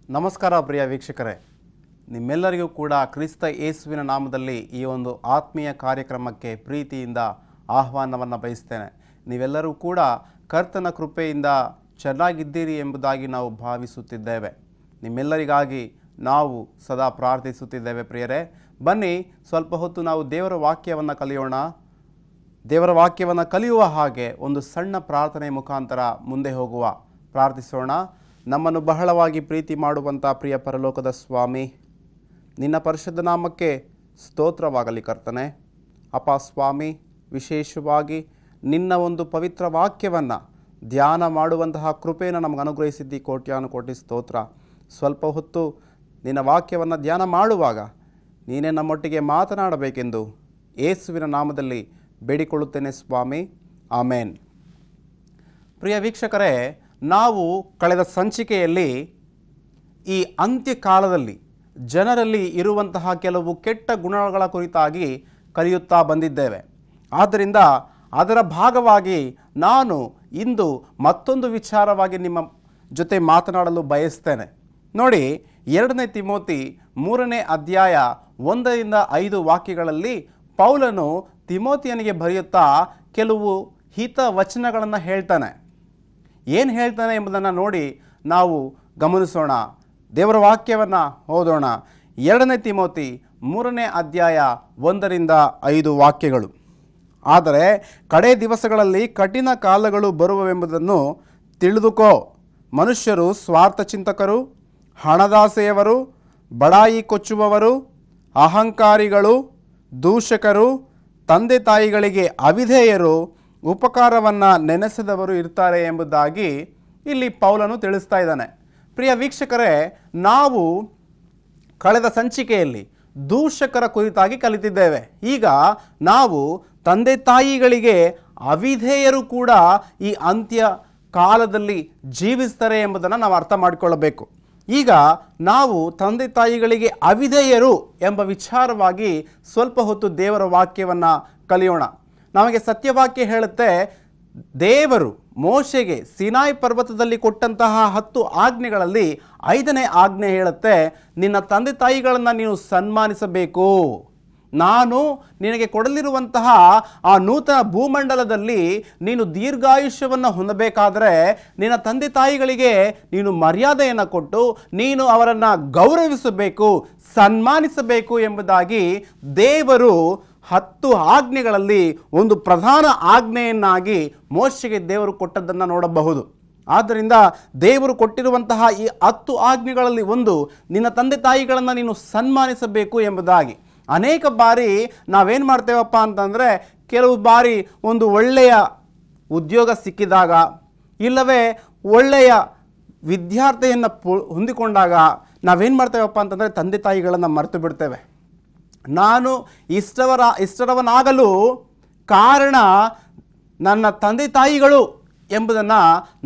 ನಮಸ್ಕಾರ ಪ್ರಿಯ ವೀಕ್ಷಕರೇ, ನಿಮ್ಮೆಲ್ಲರಿಗೂ ಕೂಡ ಕ್ರಿಸ್ತ ಯೇಸುವಿನ ನಾಮದಲ್ಲಿ ಈ ಒಂದು ಆತ್ಮೀಯ ಕಾರ್ಯಕ್ರಮಕ್ಕೆ ಪ್ರೀತಿಯಿಂದ ಆಹ್ವಾನವನ್ನು ಬಯಸ್ತೇನೆ. ನೀವೆಲ್ಲರೂ ಕೂಡ ಕರ್ತನ ಕೃಪೆಯಿಂದ ಚೆನ್ನಾಗಿದ್ದೀರಿ ಎಂಬುದಾಗಿ ನಾವು ಭಾವಿಸುತ್ತಿದ್ದೇವೆ. ನಿಮ್ಮೆಲ್ಲರಿಗಾಗಿ ನಾವು ಸದಾ ಪ್ರಾರ್ಥಿಸುತ್ತಿದ್ದೇವೆ. ಪ್ರಿಯರೇ, ಬನ್ನಿ ಸ್ವಲ್ಪ ಹೊತ್ತು ನಾವು ದೇವರ ವಾಕ್ಯವನ್ನು ಕಲಿಯೋಣ. ದೇವರ ವಾಕ್ಯವನ್ನು ಕಲಿಯುವ ಹಾಗೆ ಒಂದು ಸಣ್ಣ ಪ್ರಾರ್ಥನೆ ಮುಖಾಂತರ ಮುಂದೆ ಹೋಗುವ ಪ್ರಾರ್ಥಿಸೋಣ. ನಮ್ಮನ್ನು ಬಹಳವಾಗಿ ಪ್ರೀತಿ ಮಾಡುವಂಥ ಪ್ರಿಯ ಪರಲೋಕದ ಸ್ವಾಮಿ, ನಿನ್ನ ಪರಿಶುದ್ಧ ನಾಮಕ್ಕೆ ಸ್ತೋತ್ರವಾಗಲಿ ಕರ್ತನೆ. ಅಪ್ಪ ಸ್ವಾಮಿ, ವಿಶೇಷವಾಗಿ ನಿನ್ನ ಒಂದು ಪವಿತ್ರ ವಾಕ್ಯವನ್ನು ಧ್ಯಾನ ಮಾಡುವಂತಹ ಕೃಪೆಯನ್ನು ನಮಗೆ ಅನುಗ್ರಹಿಸಿದ್ದಿ. ಕೋಟ್ಯಾನುಕೋಟಿ ಸ್ತೋತ್ರ. ಸ್ವಲ್ಪ ಹೊತ್ತು ನಿನ್ನ ವಾಕ್ಯವನ್ನು ಧ್ಯಾನ ಮಾಡುವಾಗ ನೀನೇ ನಮ್ಮೊಟ್ಟಿಗೆ ಮಾತನಾಡಬೇಕೆಂದು ಯೇಸುವಿನ ನಾಮದಲ್ಲಿ ಬೇಡಿಕೊಳ್ಳುತ್ತೇನೆ ಸ್ವಾಮಿ, ಆಮೇನ್. ಪ್ರಿಯ ವೀಕ್ಷಕರೇ, ನಾವು ಕಳೆದ ಸಂಚಿಕೆಯಲ್ಲಿ ಈ ಅಂತ್ಯಕಾಲದಲ್ಲಿ ಜನರಲ್ಲಿ ಇರುವಂತಹ ಕೆಲವು ಕೆಟ್ಟ ಗುಣಗಳ ಕುರಿತಾಗಿ ಕಲಿಯುತ್ತಾ ಬಂದಿದ್ದೇವೆ. ಆದ್ದರಿಂದ ಅದರ ಭಾಗವಾಗಿ ನಾನು ಇಂದು ಮತ್ತೊಂದು ವಿಚಾರವಾಗಿ ನಿಮ್ಮ ಜೊತೆ ಮಾತನಾಡಲು ಬಯಸ್ತೇನೆ. ನೋಡಿ, 2 ತಿಮೋತಿ 3ನೇ ಅಧ್ಯಾಯ 1-5 ವಾಕ್ಯಗಳಲ್ಲಿ ಪೌಲನು ತಿಮೋತಿಯನಿಗೆ ಬರೆಯುತ್ತಾ ಕೆಲವು ಹಿತ ವಚನಗಳನ್ನು ಹೇಳ್ತಾನೆ. ಏನು ಹೇಳ್ತಾನೆ ಎಂಬುದನ್ನು ನೋಡಿ ನಾವು ಗಮನಿಸೋಣ. ದೇವರ ವಾಕ್ಯವನ್ನು ಓದೋಣ. 2 ತಿಮೋತಿ 3ನೇ ಅಧ್ಯಾಯ 1-5 ವಾಕ್ಯಗಳು. ಆದರೆ ಕಡೇ ದಿವಸಗಳಲ್ಲಿ ಕಠಿಣ ಕಾಲಗಳು ಬರುವವೆಂಬುದನ್ನು ತಿಳಿದುಕೋ. ಮನುಷ್ಯರು ಸ್ವಾರ್ಥ ಚಿಂತಕರು, ಹಣದಾಸೆಯವರು, ಬಡಾಯಿ ಕೊಚ್ಚುವವರು, ಅಹಂಕಾರಿಗಳು, ದೂಷಕರು, ತಂದೆ ತಾಯಿಗಳಿಗೆ ಅವಿಧೇಯರು, ಉಪಕಾರವನ್ನು ನೆನೆಸಿದವರು ಇರ್ತಾರೆ ಎಂಬುದಾಗಿ ಇಲ್ಲಿ ಪೌಲನು ತಿಳಿಸ್ತಾ ಇದ್ದಾನೆ. ಪ್ರಿಯ ವೀಕ್ಷಕರೇ, ನಾವು ಕಳೆದ ಸಂಚಿಕೆಯಲ್ಲಿ ದೂಷಕರ ಕುರಿತಾಗಿ ಕಲಿತಿದ್ದೇವೆ. ಈಗ ನಾವು ತಂದೆ ತಾಯಿಗಳಿಗೆ ಅವಿಧೇಯರು ಕೂಡ ಈ ಅಂತ್ಯ ಕಾಲದಲ್ಲಿ ಜೀವಿಸ್ತಾರೆ ಎಂಬುದನ್ನು ನಾವು ಅರ್ಥ ಮಾಡಿಕೊಳ್ಳಬೇಕು. ಈಗ ನಾವು ತಂದೆ ತಾಯಿಗಳಿಗೆ ಅವಿಧೇಯರು ಎಂಬ ವಿಚಾರವಾಗಿ ಸ್ವಲ್ಪ ಹೊತ್ತು ದೇವರ ವಾಕ್ಯವನ್ನು ಕಲಿಯೋಣ. ನಮಗೆ ಸತ್ಯವಾಕ್ಯ ಹೇಳುತ್ತೆ, ದೇವರು ಮೋಶೆಗೆ ಸಿನಾಯಿ ಪರ್ವತದಲ್ಲಿ ಕೊಟ್ಟಂತಹ 10 ಆಜ್ಞೆಗಳಲ್ಲಿ 5ನೇ ಆಜ್ಞೆ ಹೇಳುತ್ತೆ, ನಿನ್ನ ತಂದೆ ತಾಯಿಗಳನ್ನು ನೀನು ಸನ್ಮಾನಿಸಬೇಕು. ನಾನು ನಿನಗೆ ಕೊಡಲಿರುವಂತಹ ಆ ನೂತನ ಭೂಮಂಡಲದಲ್ಲಿ ನೀನು ದೀರ್ಘಾಯುಷ್ಯವನ್ನು ಹೊಂದಬೇಕಾದರೆ ನಿನ್ನ ತಂದೆ ತಾಯಿಗಳಿಗೆ ನೀನು ಮರ್ಯಾದೆಯನ್ನು ಕೊಟ್ಟು ನೀನು ಅವರನ್ನು ಗೌರವಿಸಬೇಕು, ಸನ್ಮಾನಿಸಬೇಕು ಎಂಬುದಾಗಿ ದೇವರು 10 ಆಜ್ಞೆಗಳಲ್ಲಿ ಒಂದು ಪ್ರಧಾನ ಆಜ್ಞೆಯನ್ನಾಗಿ ಮೋಶೆಗೆ ದೇವರು ಕೊಟ್ಟದ್ದನ್ನು ನೋಡಬಹುದು. ಆದ್ದರಿಂದ ದೇವರು ಕೊಟ್ಟಿರುವಂತಹ ಈ 10 ಆಜ್ಞೆಗಳಲ್ಲಿ ಒಂದು ನಿನ್ನ ತಂದೆ ತಾಯಿಗಳನ್ನು ನೀನು ಸನ್ಮಾನಿಸಬೇಕು ಎಂಬುದಾಗಿ. ಅನೇಕ ಬಾರಿ ನಾವೇನು ಮಾಡ್ತೇವಪ್ಪ ಅಂತಂದರೆ, ಕೆಲವು ಬಾರಿ ಒಂದು ಒಳ್ಳೆಯ ಉದ್ಯೋಗ ಸಿಕ್ಕಿದಾಗ ಇಲ್ಲವೇ ಒಳ್ಳೆಯ ವಿದ್ಯಾರ್ಥಿಯನ್ನು ಹೊಂದಿಕೊಂಡಾಗ ನಾವೇನು ಮಾಡ್ತೇವಪ್ಪ ಅಂತಂದರೆ ತಂದೆ ತಾಯಿಗಳನ್ನು ಮರೆತು ಬಿಡ್ತೇವೆ. ನಾನು ಇಷ್ಟರವನಾಗಲು ಕಾರಣ ನನ್ನ ತಂದೆ ತಾಯಿಗಳು ಎಂಬುದನ್ನು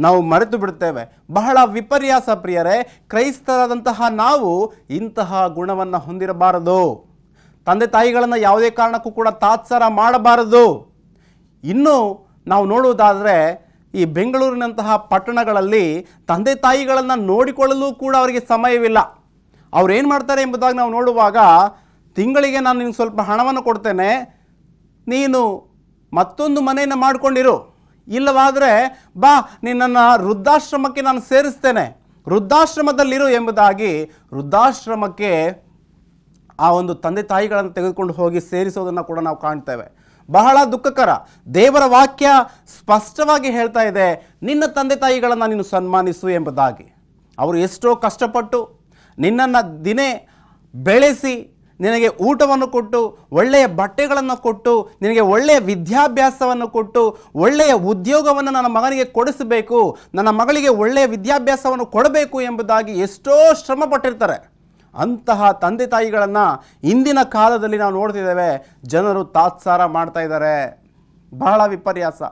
ನಾವು ಮರೆತು ಬಿಡ್ತೇವೆ. ಬಹಳ ವಿಪರ್ಯಾಸ ಪ್ರಿಯರೇ. ಕ್ರೈಸ್ತರಾದಂತಹ ನಾವು ಇಂತಹ ಗುಣವನ್ನು ಹೊಂದಿರಬಾರದು. ತಂದೆ ತಾಯಿಗಳನ್ನು ಯಾವುದೇ ಕಾರಣಕ್ಕೂ ಕೂಡ ತಾತ್ಸಾರ ಮಾಡಬಾರದು. ಇನ್ನು ನಾವು ನೋಡುವುದಾದರೆ ಈ ಬೆಂಗಳೂರಿನಂತಹ ಪಟ್ಟಣಗಳಲ್ಲಿ ತಂದೆ ತಾಯಿಗಳನ್ನು ನೋಡಿಕೊಳ್ಳಲು ಕೂಡ ಅವರಿಗೆ ಸಮಯವಿಲ್ಲ. ಅವ್ರು ಏನು ಮಾಡ್ತಾರೆ ಎಂಬುದಾಗಿ ನಾವು ನೋಡುವಾಗ, ತಿಂಗಳಿಗೆ ನಾನು ನಿನಗೆ ಸ್ವಲ್ಪ ಹಣವನ್ನು ಕೊಡ್ತೇನೆ, ನೀನು ಮತ್ತೊಂದು ಮನೆಯನ್ನು ಮಾಡಿಕೊಂಡಿರು, ಇಲ್ಲವಾದರೆ ಬಾ ನಿನ್ನನ್ನು ವೃದ್ಧಾಶ್ರಮಕ್ಕೆ ನಾನು ಸೇರಿಸ್ತೇನೆ, ವೃದ್ಧಾಶ್ರಮದಲ್ಲಿರು ಎಂಬುದಾಗಿ ವೃದ್ಧಾಶ್ರಮಕ್ಕೆ ಆ ಒಂದು ತಂದೆ ತಾಯಿಗಳನ್ನು ತೆಗೆದುಕೊಂಡು ಹೋಗಿ ಸೇರಿಸೋದನ್ನು ಕೂಡ ನಾವು ಕಾಣ್ತೇವೆ. ಬಹಳ ದುಃಖಕರ. ದೇವರ ವಾಕ್ಯ ಸ್ಪಷ್ಟವಾಗಿ ಹೇಳ್ತಾ ಇದೆ, ನಿನ್ನ ತಂದೆ ತಾಯಿಗಳನ್ನು ನೀನು ಸನ್ಮಾನಿಸು ಎಂಬುದಾಗಿ. ಅವರು ಎಷ್ಟೋ ಕಷ್ಟಪಟ್ಟು ನಿನ್ನನ್ನು ದಿನೇ ಬೆಳೆಸಿ ನಿನಗೆ ಊಟವನ್ನು ಕೊಟ್ಟು, ಒಳ್ಳೆಯ ಬಟ್ಟೆಗಳನ್ನು ಕೊಟ್ಟು, ನಿನಗೆ ಒಳ್ಳೆಯ ವಿದ್ಯಾಭ್ಯಾಸವನ್ನು ಕೊಟ್ಟು, ಒಳ್ಳೆಯ ಉದ್ಯೋಗವನ್ನು ನನ್ನ ಮಗನಿಗೆ ಕೊಡಿಸಬೇಕು, ನನ್ನ ಮಗಳಿಗೆ ಒಳ್ಳೆಯ ವಿದ್ಯಾಭ್ಯಾಸವನ್ನು ಕೊಡಬೇಕು ಎಂಬುದಾಗಿ ಎಷ್ಟೋ ಶ್ರಮ ಪಟ್ಟಿರ್ತಾರೆ. ಅಂತಹ ತಂದೆ ತಾಯಿಗಳನ್ನು ಇಂದಿನ ಕಾಲದಲ್ಲಿ ನಾವು ನೋಡ್ತಿದ್ದೇವೆ, ಜನರು ತಾತ್ಸಾರ ಮಾಡ್ತಾ ಇದ್ದಾರೆ. ಬಹಳ ವಿಪರ್ಯಾಸ.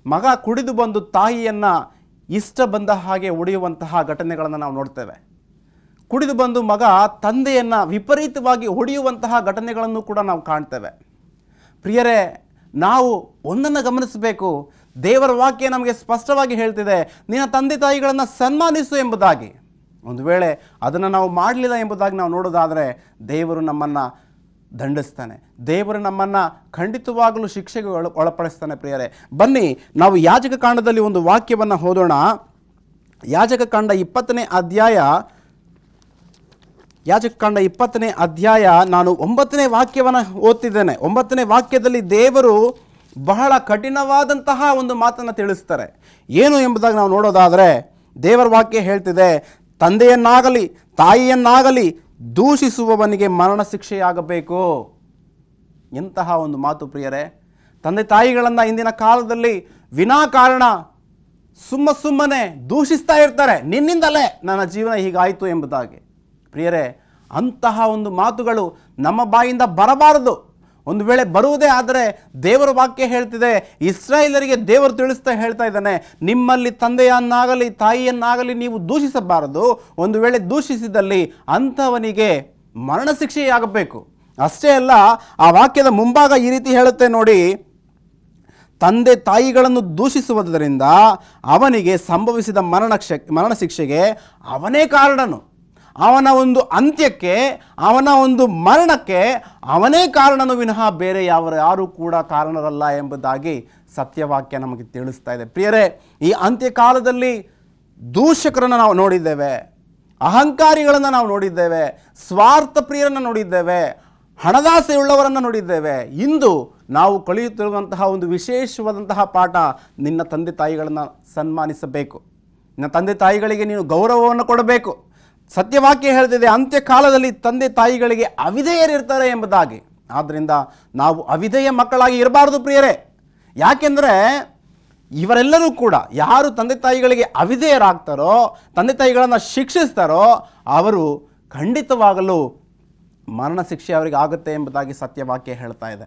ಮಗ ಕುಡಿದು ಬಂದು ತಾಯಿಯನ್ನು ಇಷ್ಟ ಬಂದ ಹಾಗೆ ಹೊಡೆಯುವಂತಹ ಘಟನೆಗಳನ್ನು ನಾವು ನೋಡ್ತೇವೆ. ಕುಡಿದು ಬಂದು ಮಗ ತಂದೆಯನ್ನು ವಿಪರೀತವಾಗಿ ಹೊಡೆಯುವಂತಹ ಘಟನೆಗಳನ್ನು ಕೂಡ ನಾವು ಕಾಣ್ತೇವೆ. ಪ್ರಿಯರೇ, ನಾವು ಒಂದನ್ನು ಗಮನಿಸಬೇಕು, ದೇವರ ವಾಕ್ಯ ನಮಗೆ ಸ್ಪಷ್ಟವಾಗಿ ಹೇಳ್ತಿದೆ, ನಿನ್ನ ತಂದೆ ತಾಯಿಗಳನ್ನು ಸನ್ಮಾನಿಸು ಎಂಬುದಾಗಿ. ಒಂದು ವೇಳೆ ಅದನ್ನು ನಾವು ಮಾಡಲಿಲ್ಲ ಎಂಬುದಾಗಿ ನಾವು ನೋಡೋದಾದರೆ ದೇವರು ನಮ್ಮನ್ನು ದಂಡಿಸ್ತಾನೆ, ದೇವರು ನಮ್ಮನ್ನು ಖಂಡಿತವಾಗಲೂ ಶಿಕ್ಷೆಗೆ ಒಳಪಡಿಸ್ತಾನೆ. ಪ್ರಿಯರೇ, ಬನ್ನಿ ನಾವು ಯಾಜಕ ಕಾಂಡದಲ್ಲಿ ಒಂದು ವಾಕ್ಯವನ್ನು ಓದೋಣ. ಯಾಜಕ ಕಾಂಡ 20ನೇ ಅಧ್ಯಾಯ ನಾನು 9ನೇ ವಾಕ್ಯವನ್ನು ಓದ್ತಿದ್ದೇನೆ. 9ನೇ ವಾಕ್ಯದಲ್ಲಿ ದೇವರು ಬಹಳ ಕಠಿಣವಾದಂತಹ ಒಂದು ಮಾತನ್ನು ತಿಳಿಸ್ತಾರೆ. ಏನು ಎಂಬುದಾಗಿ ನಾವು ನೋಡೋದಾದರೆ ದೇವರ ವಾಕ್ಯ ಹೇಳ್ತಿದೆ, ತಂದೆಯನ್ನಾಗಲಿ ತಾಯಿಯನ್ನಾಗಲಿ ದೂಷಿಸುವವನಿಗೆ ಮರಣ ಶಿಕ್ಷೆಯಾಗಬೇಕು. ಎಂತಹ ಒಂದು ಮಾತು ಪ್ರಿಯರೇ. ತಂದೆ ತಾಯಿಗಳನ್ನು ಇಂದಿನ ಕಾಲದಲ್ಲಿ ವಿನಾಕಾರಣ ಸುಮ್ಮನೆ ದೂಷಿಸ್ತಾ ಇರ್ತಾರೆ, ನಿನ್ನಿಂದಲೇ ನನ್ನ ಜೀವನ ಹೀಗಾಯಿತು ಎಂಬುದಾಗಿ. ಪ್ರಿಯರೇ, ಅಂತಹ ಒಂದು ಮಾತುಗಳು ನಮ್ಮ ಬಾಯಿಂದ ಬರಬಾರದು. ಒಂದು ವೇಳೆ ಬರುವುದೇ ಆದರೆ ದೇವರ ವಾಕ್ಯ ಹೇಳ್ತಿದೆ, ಇಸ್ರಾಯೇಲರಿಗೆ ದೇವರು ಹೇಳ್ತಾ ಇದ್ದಾನೆ, ನಿಮ್ಮಲ್ಲಿ ತಂದೆಯನ್ನಾಗಲಿ ತಾಯಿಯನ್ನಾಗಲಿ ನೀವು ದೂಷಿಸಬಾರದು. ಒಂದು ವೇಳೆ ದೂಷಿಸಿದಲ್ಲಿ ಅಂಥವನಿಗೆ ಮರಣ ಶಿಕ್ಷೆಯಾಗಬೇಕು. ಅಷ್ಟೇ ಅಲ್ಲ, ಆ ವಾಕ್ಯದ ಮುಂಭಾಗ ಈ ರೀತಿ ಹೇಳುತ್ತೆ ನೋಡಿ, ತಂದೆ ತಾಯಿಗಳನ್ನು ದೂಷಿಸುವುದರಿಂದ ಅವನಿಗೆ ಸಂಭವಿಸಿದ ಮರಣ ಶಿಕ್ಷೆಗೆ ಅವನೇ ಕಾರಣನು. ಅವನ ಒಂದು ಅಂತ್ಯಕ್ಕೆ, ಅವನ ಒಂದು ಮರಣಕ್ಕೆ ಅವನೇ ಕಾರಣನು ವಿನಃ ಬೇರೆ ಯಾರು ಕೂಡ ಕಾರಣರಲ್ಲ ಎಂಬುದಾಗಿ ಸತ್ಯವಾಕ್ಯ ನಮಗೆ ತಿಳಿಸ್ತಾ ಇದೆ. ಪ್ರಿಯರೇ, ಈ ಅಂತ್ಯಕಾಲದಲ್ಲಿ ದೂಷಕರನ್ನು ನಾವು ನೋಡಿದ್ದೇವೆ, ಅಹಂಕಾರಿಗಳನ್ನು ನಾವು ನೋಡಿದ್ದೇವೆ, ಸ್ವಾರ್ಥ ಪ್ರಿಯರನ್ನು ನೋಡಿದ್ದೇವೆ, ಹಣದಾಸೆಯುಳ್ಳವರನ್ನು ನೋಡಿದ್ದೇವೆ. ಇಂದು ನಾವು ಕಲಿಯುತ್ತಿರುವಂತಹ ಒಂದು ವಿಶೇಷವಾದಂತಹ ಪಾಠ, ನಿನ್ನ ತಂದೆ ತಾಯಿಗಳನ್ನು ಸನ್ಮಾನಿಸಬೇಕು, ನಿನ್ನ ತಂದೆ ತಾಯಿಗಳಿಗೆ ನೀನು ಗೌರವವನ್ನು ಕೊಡಬೇಕು. ಸತ್ಯವಾಕ್ಯ ಹೇಳ್ತಿದೆ, ಅಂತ್ಯಕಾಲದಲ್ಲಿ ತಂದೆ ತಾಯಿಗಳಿಗೆ ಅವಿಧೇಯರಿರ್ತಾರೆ ಎಂಬುದಾಗಿ. ಆದ್ದರಿಂದ ನಾವು ಅವಿಧೇಯ ಮಕ್ಕಳಾಗಿ ಇರಬಾರ್ದು ಪ್ರಿಯರೇ. ಯಾಕೆಂದರೆ ಇವರೆಲ್ಲರೂ ಕೂಡ ಯಾರು ತಂದೆ ತಾಯಿಗಳಿಗೆ ಅವಿಧೇಯರಾಗ್ತಾರೋ, ತಂದೆ ತಾಯಿಗಳನ್ನು ಶಿಕ್ಷಿಸ್ತಾರೋ, ಅವರು ಖಂಡಿತವಾಗಲು ಮರಣ ಶಿಕ್ಷೆ ಅವರಿಗೆ ಆಗುತ್ತೆ ಎಂಬುದಾಗಿ ಸತ್ಯವಾಕ್ಯ ಹೇಳ್ತಾ ಇದೆ.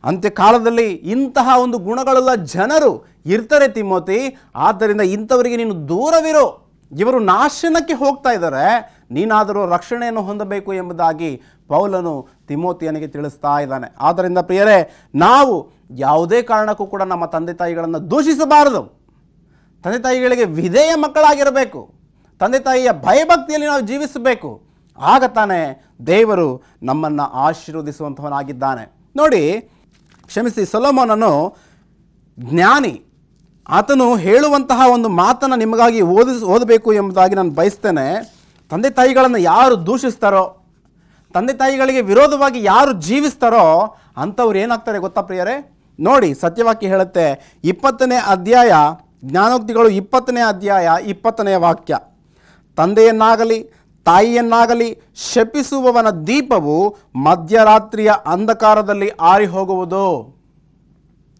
ಅಂತ್ಯಕಾಲದಲ್ಲಿ ಇಂತಹ ಒಂದು ಗುಣಗಳುಳ್ಳ ಜನರು ಇರ್ತಾರೆ ತಿಮೋತಿ. ಆದ್ದರಿಂದ ಇಂಥವರಿಗೆ ನೀನು ದೂರವಿರೋ, ಇವರು ನಾಶನಕ್ಕೆ ಹೋಗ್ತಾ ಇದ್ದಾರೆ, ನೀನಾದರೂ ರಕ್ಷಣೆಯನ್ನು ಹೊಂದಬೇಕು ಎಂಬುದಾಗಿ ಪೌಲನು ತಿಮೋತಿಯನಿಗೆ ತಿಳಿಸ್ತಾ ಇದ್ದಾನೆ. ಆದ್ದರಿಂದ ಪ್ರಿಯರೇ, ನಾವು ಯಾವುದೇ ಕಾರಣಕ್ಕೂ ಕೂಡ ನಮ್ಮ ತಂದೆ ತಾಯಿಗಳನ್ನು ದೂಷಿಸಬಾರದು. ತಂದೆ ತಾಯಿಗಳಿಗೆ ವಿಧೇಯ ಮಕ್ಕಳಾಗಿರಬೇಕು. ತಂದೆ ತಾಯಿಯ ಭಯಭಕ್ತಿಯಲ್ಲಿ ನಾವು ಜೀವಿಸಬೇಕು. ಆಗ ತಾನೇ ದೇವರು ನಮ್ಮನ್ನು ಆಶೀರ್ವದಿಸುವಂಥವನಾಗಿದ್ದಾನೆ. ನೋಡಿ, ಕ್ಷಮಿಸಿ, ಸೊಲೊಮೋನನು ಜ್ಞಾನಿ. ಆತನು ಹೇಳುವಂತಹ ಒಂದು ಮಾತನ್ನು ನಿಮಗಾಗಿ ಓದಬೇಕು ಎಂಬುದಾಗಿ ನಾನು ಬಯಸ್ತೇನೆ. ತಂದೆ ತಾಯಿಗಳನ್ನು ಯಾರು ದೂಷಿಸ್ತಾರೋ, ತಂದೆ ತಾಯಿಗಳಿಗೆ ವಿರೋಧವಾಗಿ ಯಾರು ಜೀವಿಸ್ತಾರೋ ಅಂಥವ್ರು ಏನಾಗ್ತಾರೆ ಗೊತ್ತಾ ಪ್ರಿಯರೇ? ನೋಡಿ, ಸತ್ಯವಾಕ್ಯ ಹೇಳುತ್ತೆ, 20ನೇ ಅಧ್ಯಾಯ, ಜ್ಞಾನೋಕ್ತಿಗಳು 20ನೇ ಅಧ್ಯಾಯ 20ನೇ ವಾಕ್ಯ, ತಂದೆಯನ್ನಾಗಲಿ ತಾಯಿಯನ್ನಾಗಲಿ ಶಪಿಸುವವನ ದೀಪವು ಮಧ್ಯರಾತ್ರಿಯ ಅಂಧಕಾರದಲ್ಲಿ ಆರಿ ಹೋಗುವುದು.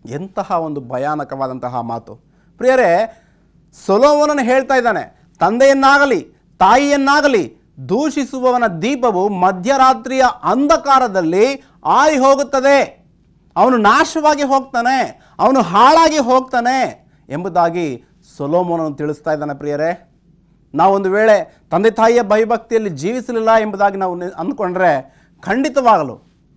ಎಂತಹ ಒಂದು ಭಯಾನಕವಾದಂತಹ ಮಾತು ಪ್ರಿಯರೇ. ಸೊಲೊಮೋನನು ಹೇಳ್ತಾ ಇದ್ದಾನೆ, ತಂದೆಯನ್ನಾಗಲಿ ತಾಯಿಯನ್ನಾಗಲಿ ದೂಷಿಸುವವನ ದೀಪವು ಮಧ್ಯರಾತ್ರಿಯ ಅಂಧಕಾರದಲ್ಲಿ ಆರಿ ಹೋಗುತ್ತದೆ, ಅವನು ನಾಶವಾಗಿ ಹೋಗ್ತಾನೆ, ಅವನು ಹಾಳಾಗಿ ಹೋಗ್ತಾನೆ ಎಂಬುದಾಗಿ ಸೊಲೊಮೋನನು ತಿಳಿಸ್ತಾ ಇದ್ದಾನೆ. ಪ್ರಿಯರೇ, ನಾವೊಂದು ವೇಳೆ ತಂದೆ ತಾಯಿಯ ಭಯಭಕ್ತಿಯಲ್ಲಿ ಜೀವಿಸಲಿಲ್ಲ ಎಂಬುದಾಗಿ ನಾವು ಅಂದ್ಕೊಂಡ್ರೆ ಖಂಡಿತವಾಗಲು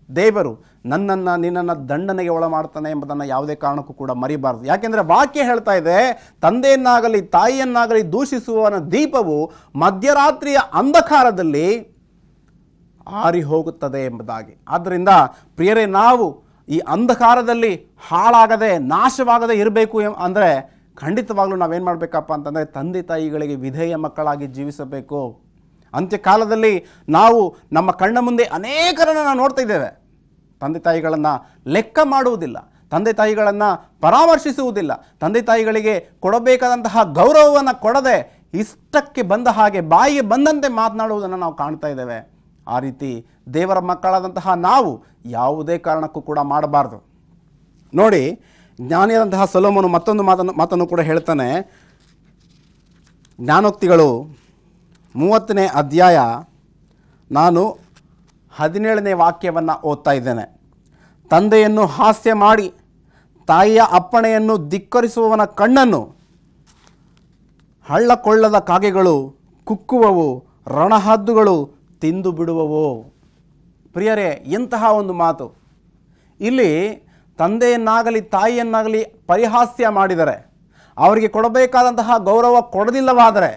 ದೇವರು ನಿನ್ನನ್ನು ದಂಡನೆಗೆ ಒಳ ಮಾಡ್ತಾನೆ ಎಂಬುದನ್ನು ಯಾವುದೇ ಕಾರಣಕ್ಕೂ ಕೂಡ ಮರಿಬಾರದು. ಯಾಕೆಂದರೆ ವಾಕ್ಯ ಹೇಳ್ತಾ ಇದೆ, ತಂದೆಯನ್ನಾಗಲಿ ತಾಯಿಯನ್ನಾಗಲಿ ದೂಷಿಸುವವನ ದೀಪವು ಮಧ್ಯರಾತ್ರಿಯ ಅಂಧಕಾರದಲ್ಲಿ ಆರಿ ಹೋಗುತ್ತದೆ ಎಂಬುದಾಗಿ. ಆದ್ದರಿಂದ ಪ್ರಿಯರೇ, ನಾವು ಈ ಅಂಧಕಾರದಲ್ಲಿ ಹಾಳಾಗದೆ ನಾಶವಾಗದೆ ಇರಬೇಕು ಅಂದರೆ ಖಂಡಿತವಾಗ್ಲೂ ನಾವೇನು ಮಾಡಬೇಕಪ್ಪ ಅಂತಂದರೆ ತಂದೆ ತಾಯಿಗಳಿಗೆ ವಿಧೇಯ ಮಕ್ಕಳಾಗಿ ಜೀವಿಸಬೇಕು. ಅಂತ್ಯಕಾಲದಲ್ಲಿ ನಾವು ನಮ್ಮ ಕಣ್ಣ ಮುಂದೆ ಅನೇಕರನ್ನು ನಾವು ನೋಡ್ತಾ ಇದ್ದೇವೆ, ತಂದೆ ತಾಯಿಗಳನ್ನು ಲೆಕ್ಕ ಮಾಡುವುದಿಲ್ಲ, ತಂದೆ ತಾಯಿಗಳನ್ನು ಪರಾಮರ್ಶಿಸುವುದಿಲ್ಲ, ತಂದೆ ತಾಯಿಗಳಿಗೆ ಕೊಡಬೇಕಾದಂತಹ ಗೌರವವನ್ನು ಕೊಡದೆ ಇಷ್ಟಕ್ಕೆ ಬಂದ ಹಾಗೆ ಬಾಯಿಗೆ ಬಂದಂತೆ ಮಾತನಾಡುವುದನ್ನು ನಾವು ಕಾಣ್ತಾ ಇದ್ದೇವೆ. ಆ ರೀತಿ ದೇವರ ಮಕ್ಕಳಾದಂತಹ ನಾವು ಯಾವುದೇ ಕಾರಣಕ್ಕೂ ಕೂಡ ಮಾಡಬಾರ್ದು. ನೋಡಿ, ಜ್ಞಾನಿಯಾದಂತಹ ಸೊಲೊಮೋನು ಮತ್ತೊಂದು ಮಾತನ್ನು ಕೂಡ ಹೇಳ್ತಾನೆ. ಜ್ಞಾನೋಕ್ತಿಗಳು 30ನೇ ಅಧ್ಯಾಯ, ನಾನು 17ನೇ ವಾಕ್ಯವನ್ನು ಓದ್ತಾ ಇದ್ದೇನೆ. ತಂದೆಯನ್ನು ಹಾಸ್ಯ ಮಾಡಿ ತಾಯಿಯ ಅಪ್ಪಣೆಯನ್ನು ಧಿಕ್ಕರಿಸುವವನ ಕಣ್ಣನ್ನು ಹಳ್ಳಕೊಳ್ಳದ ಕಾಗೆಗಳು ಕುಕ್ಕುವವು, ರಣಹದ್ದುಗಳು ತಿಂದು ಬಿಡುವವು. ಪ್ರಿಯರೇ, ಎಂತಹ ಒಂದು ಮಾತು! ಇಲ್ಲಿ ತಂದೆಯನ್ನಾಗಲಿ ತಾಯಿಯನ್ನಾಗಲಿ ಪರಿಹಾಸ್ಯ ಮಾಡಿದರೆ, ಅವರಿಗೆ ಕೊಡಬೇಕಾದಂತಹ ಗೌರವ ಕೊಡಲಿಲ್ಲವಾದರೆ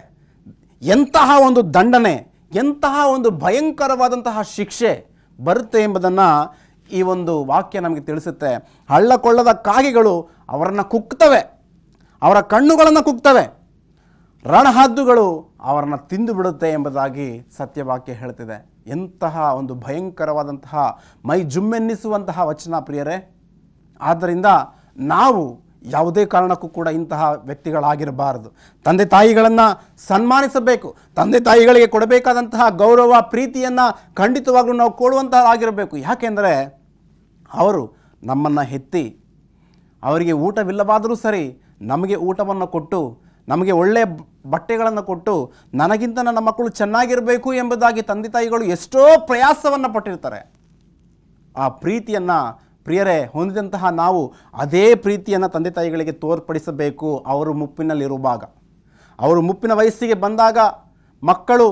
ಎಂತಹ ಒಂದು ದಂಡನೆ, ಎಂತಹ ಒಂದು ಭಯಂಕರವಾದಂತಹ ಶಿಕ್ಷೆ ಬರುತ್ತೆ ಎಂಬುದನ್ನು ಈ ಒಂದು ವಾಕ್ಯ ನಮಗೆ ತಿಳಿಸುತ್ತೆ. ಹಳ್ಳಕೊಳ್ಳದ ಕಾಗೆಗಳು ಅವರನ್ನು ಕುಕ್ತವೆ, ಅವರ ಕಣ್ಣುಗಳನ್ನು ಕುಕ್ತವೆ, ರಣಹದ್ದುಗಳು ಅವರನ್ನು ತಿಂದು ಬಿಡುತ್ತೆ ಎಂಬುದಾಗಿ ಸತ್ಯವಾಕ್ಯ ಹೇಳ್ತಿದೆ. ಎಂತಹ ಒಂದು ಭಯಂಕರವಾದಂತಹ ಮೈ ಜುಮ್ಮೆನ್ನಿಸುವಂತಹ ವಚನ ಪ್ರಿಯರೇ. ಆದ್ದರಿಂದ ನಾವು ಯಾವುದೇ ಕಾರಣಕ್ಕೂ ಕೂಡ ಇಂತಹ ವ್ಯಕ್ತಿಗಳಾಗಿರಬಾರದು. ತಂದೆ ತಾಯಿಗಳನ್ನು ಸನ್ಮಾನಿಸಬೇಕು. ತಂದೆ ತಾಯಿಗಳಿಗೆ ಕೊಡಬೇಕಾದಂತಹ ಗೌರವ ಪ್ರೀತಿಯನ್ನು ಖಂಡಿತವಾಗ್ಲೂ ನಾವು ಕೊಡುವಂತಹ ಆಗಿರಬೇಕು. ಯಾಕೆಂದರೆ ಅವರು ನಮ್ಮನ್ನು ಹೆತ್ತಿ, ಅವರಿಗೆ ಊಟವಿಲ್ಲವಾದರೂ ಸರಿ ನಮಗೆ ಊಟವನ್ನು ಕೊಟ್ಟು, ನಮಗೆ ಒಳ್ಳೆಯ ಬಟ್ಟೆಗಳನ್ನು ಕೊಟ್ಟು, ನನಗಿಂತ ನನ್ನ ಮಕ್ಕಳು ಚೆನ್ನಾಗಿರಬೇಕು ಎಂಬುದಾಗಿ ತಂದೆ ತಾಯಿಗಳು ಎಷ್ಟೋ ಪ್ರಯಾಸವನ್ನು ಪಟ್ಟಿರ್ತಾರೆ. ಆ ಪ್ರೀತಿಯನ್ನು ಪ್ರಿಯರೇ ಹೊಂದಿದಂತಹ ನಾವು ಅದೇ ಪ್ರೀತಿಯನ್ನು ತಂದೆ ತಾಯಿಗಳಿಗೆ ತೋರ್ಪಡಿಸಬೇಕು. ಅವರು ಮುಪ್ಪಿನಲ್ಲಿರುವಾಗ, ಅವರು ಮುಪ್ಪಿನ ವಯಸ್ಸಿಗೆ ಬಂದಾಗ ಮಕ್ಕಳು